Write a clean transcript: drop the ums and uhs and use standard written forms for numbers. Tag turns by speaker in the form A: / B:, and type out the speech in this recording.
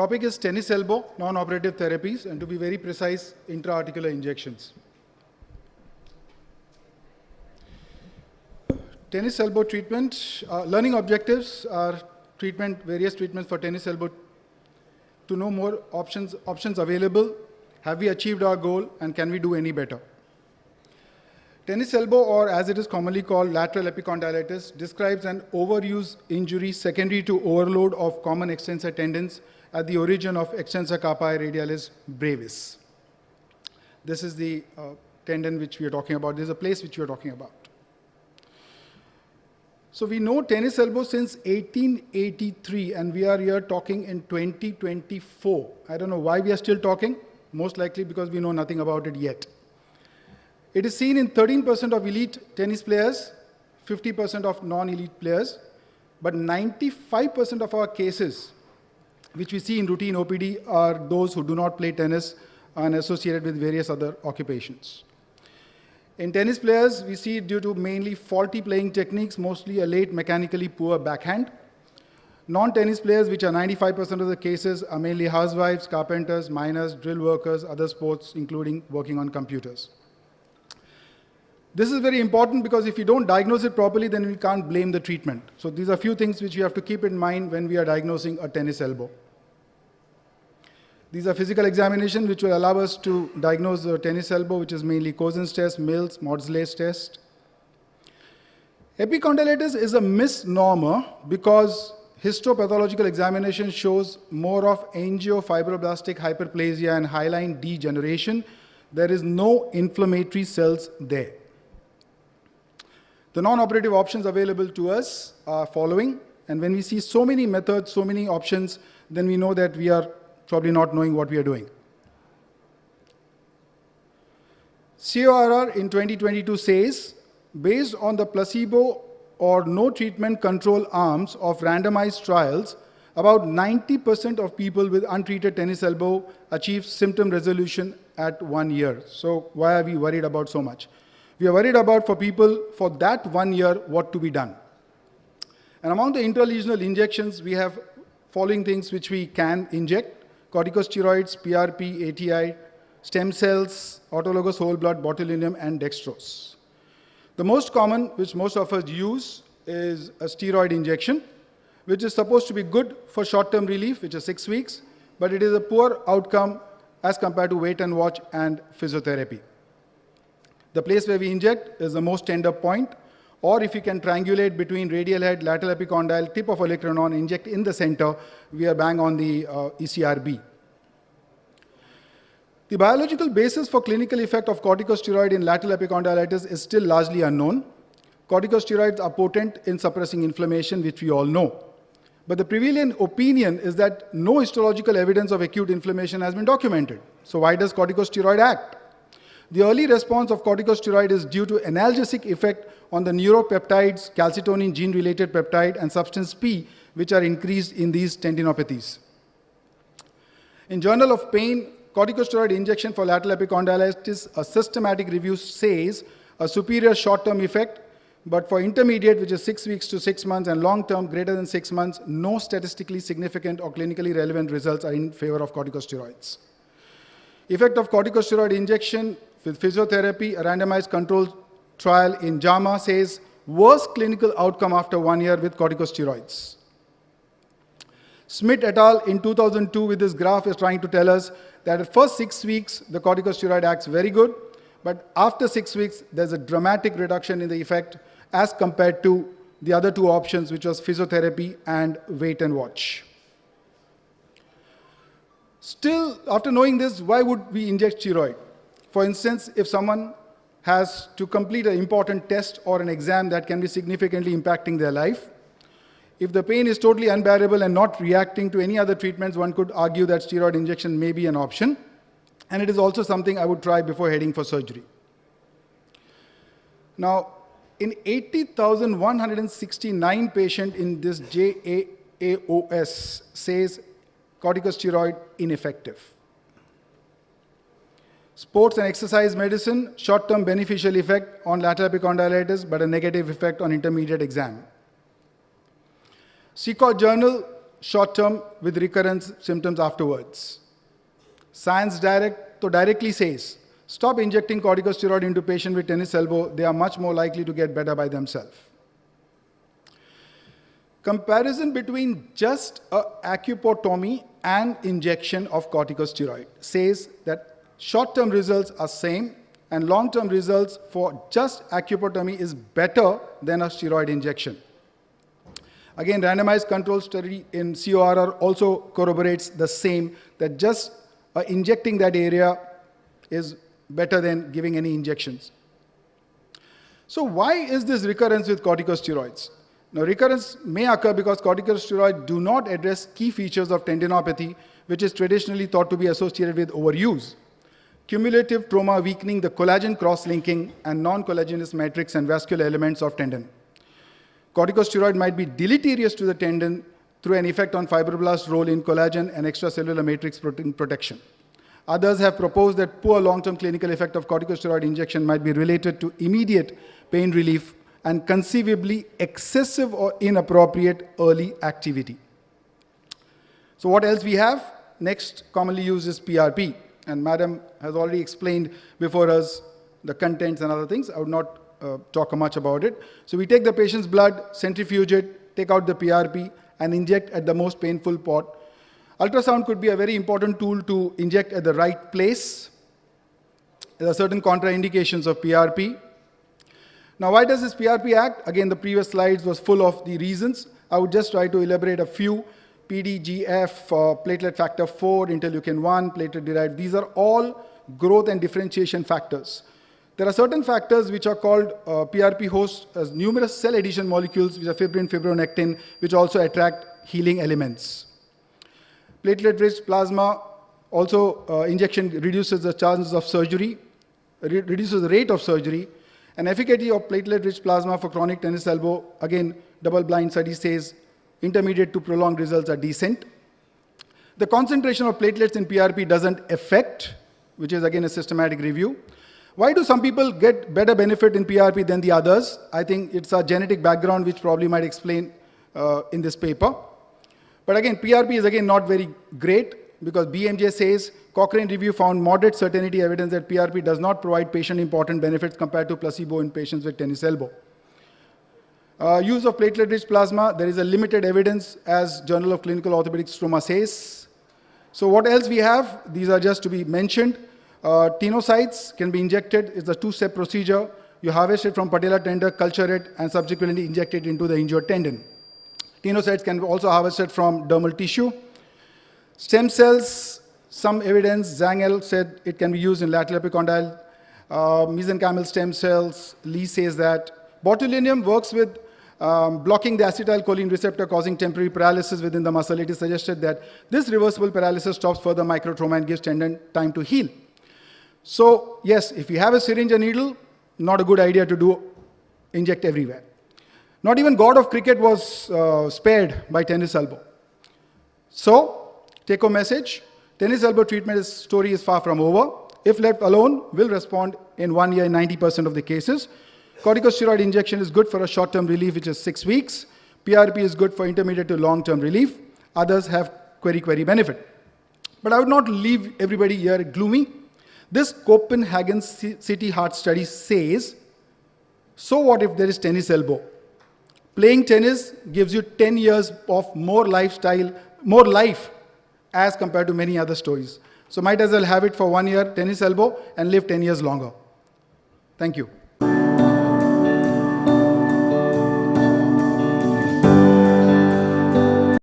A: topic is tennis elbow, non-operative therapies, and to be very precise, intra-articular injections. Tennis elbow treatment, learning objectives are various treatments for tennis elbow. To know more options available, have we achieved our goal, and can we do any better? Tennis elbow, or as it is commonly called lateral epicondylitis, describes an overuse injury secondary to overload of common extensor tendons at the origin of extensor carpi radialis brevis. This is the tendon which we are talking about. This is a place which we are talking about. So we know tennis elbow since 1883, and we are here talking in 2024. I don't know why we are still talking, most likely because we know nothing about it yet. It is seen in 13% of elite tennis players, 50% of non-elite players, but 95% of our cases, which we see in routine OPD, are those who do not play tennis and associated with various other occupations. In tennis players, we see it due to mainly faulty playing techniques, mostly a late mechanically poor backhand. Non-tennis players, which are 95% of the cases, are mainly housewives, carpenters, miners, drill workers, other sports, including working on computers. This is very important because if you don't diagnose it properly, then we can't blame the treatment. So these are a few things which we have to keep in mind when we are diagnosing a tennis elbow. These are physical examinations which will allow us to diagnose the tennis elbow, which is mainly Cosen's test, Mills, Maudsley's test. Epicondylitis is a misnomer because histopathological examination shows more of angiofibroblastic hyperplasia and hyaline degeneration. There is no inflammatory cells there. The non-operative options available to us are following, and when we see so many methods, so many options, then we know that we are probably not knowing what we are doing. CORR in 2022 says, based on the placebo or no treatment control arms of randomized trials, about 90% of people with untreated tennis elbow achieve symptom resolution at 1 year. So why are we worried about so much? We are worried about for people for that 1 year what to be done. And among the intralesional injections, we have following things which we can inject: corticosteroids, PRP, ATI, stem cells, autologous whole blood, botulinum, and dextrose. The most common, which most of us use, is a steroid injection, which is supposed to be good for short-term relief, which is 6 weeks, but it is a poor outcome as compared to wait and watch and physiotherapy. The place where we inject is the most tender point, or if you can triangulate between radial head, lateral epicondyle, tip of olecranon, inject in the center, we are bang on the ECRB. The biological basis for clinical effect of corticosteroid in lateral epicondylitis is still largely unknown. Corticosteroids are potent in suppressing inflammation, which we all know. But the prevalent opinion is that no histological evidence of acute inflammation has been documented. So why does corticosteroid act? The early response of corticosteroid is due to analgesic effect on the neuropeptides, calcitonin gene-related peptide, and substance P, which are increased in these tendinopathies. In Journal of Pain, corticosteroid injection for lateral epicondylitis, a systematic review says a superior short-term effect, but for intermediate, which is 6 weeks to 6 months, and long-term, greater than 6 months, no statistically significant or clinically relevant results are in favor of corticosteroids. Effect of corticosteroid injection with physiotherapy, a randomized controlled trial in JAMA says worse clinical outcome after 1 year with corticosteroids. Smith et al. In 2002 with this graph is trying to tell us that at first 6 weeks, the corticosteroid acts very good, but after 6 weeks, there's a dramatic reduction in the effect as compared to the other two options, which was physiotherapy and wait and watch. Still, after knowing this, why would we inject steroid? For instance, if someone has to complete an important test or an exam that can be significantly impacting their life, if the pain is totally unbearable and not reacting to any other treatments, one could argue that steroid injection may be an option, and it is also something I would try before heading for surgery. Now, in 80,169 patients in this JAAOS says corticosteroid ineffective. Sports and exercise medicine, short-term beneficial effect on lateral epicondylitis, but a negative effect on intermediate exam. CCOT journal short-term with recurrence symptoms afterwards. Science directly says, stop injecting corticosteroid into patients with tennis elbow. They are much more likely to get better by themselves. Comparison between just acupotomy and injection of corticosteroid says that short-term results are same and long-term results for just acupotomy is better than a steroid injection. Again, randomized control study in CORR also corroborates the same, that just injecting that area is better than giving any injections. So why is this recurrence with corticosteroids? Now, recurrence may occur because corticosteroids do not address key features of tendinopathy, which is traditionally thought to be associated with overuse. Cumulative trauma weakening the collagen cross-linking and non-collagenous matrix and vascular elements of tendon. Corticosteroid might be deleterious to the tendon through an effect on fibroblast role in collagen and extracellular matrix protein protection. Others have proposed that poor long-term clinical effect of corticosteroid injection might be related to immediate pain relief and conceivably excessive or inappropriate early activity. So what else we have? Next commonly used is PRP. And Madam has already explained before us the contents and other things. I would not talk much about it. So we take the patient's blood, centrifuge it, take out the PRP, and inject at the most painful spot. Ultrasound could be a very important tool to inject at the right place. There are certain contraindications of PRP. Now, why does this PRP act? Again, the previous slides was full of the reasons. I would just try to elaborate a few. PDGF, platelet factor 4, interleukin-1, platelet-derived. These are all growth and differentiation factors. There are certain factors which are called PRP hosts as numerous cell adhesion molecules, which are fibrin, fibronectin, which also attract healing elements. Platelet-rich plasma, also injection reduces the chances of surgery, reduces the rate of surgery, and efficacy of platelet-rich plasma for chronic tennis elbow, again, double-blind study says intermediate to prolonged results are decent. The concentration of platelets in PRP doesn't affect, which is again a systematic review. Why do some people get better benefit in PRP than the others? I think it's a genetic background which probably might explain in this paper. But again, PRP is again not very great because BMJ says Cochrane review found moderate certainty evidence that PRP does not provide patient-important benefits compared to placebo in patients with tennis elbow. Use of platelet-rich plasma, there is a limited evidence as Journal of Clinical Orthopedic Trauma says. So what else we have? These are just to be mentioned. Tenocytes can be injected. It's a two-step procedure. You harvest it from patella tendon, culture it, and subsequently inject it into the injured tendon. Tenocytes can be also harvested from dermal tissue. Stem cells, some evidence, Zhang et al. Said it can be used in lateral epicondyle. Mesenchymal stem cells, Lee says that. Botulinum works with blocking the acetylcholine receptor, causing temporary paralysis within the muscle. It is suggested that this reversible paralysis stops further microtrauma and gives tendon time to heal. So, yes, if you have a syringe and needle, not a good idea to inject everywhere. Not even God of cricket was spared by tennis elbow. So, take-home message, tennis elbow treatment story is far from over. If left alone, will respond in 1 year in 90% of the cases. Corticosteroid injection is good for a short-term relief, which is 6 weeks. PRP is good for intermediate to long-term relief. Others have query benefit. But I would not leave everybody here gloomy. This Copenhagen City Heart Study says, so what if there is tennis elbow? Playing tennis gives you 10 years of more life as compared to many other stories. So might as well have it for 1 year, tennis elbow, and live 10 years longer. Thank you.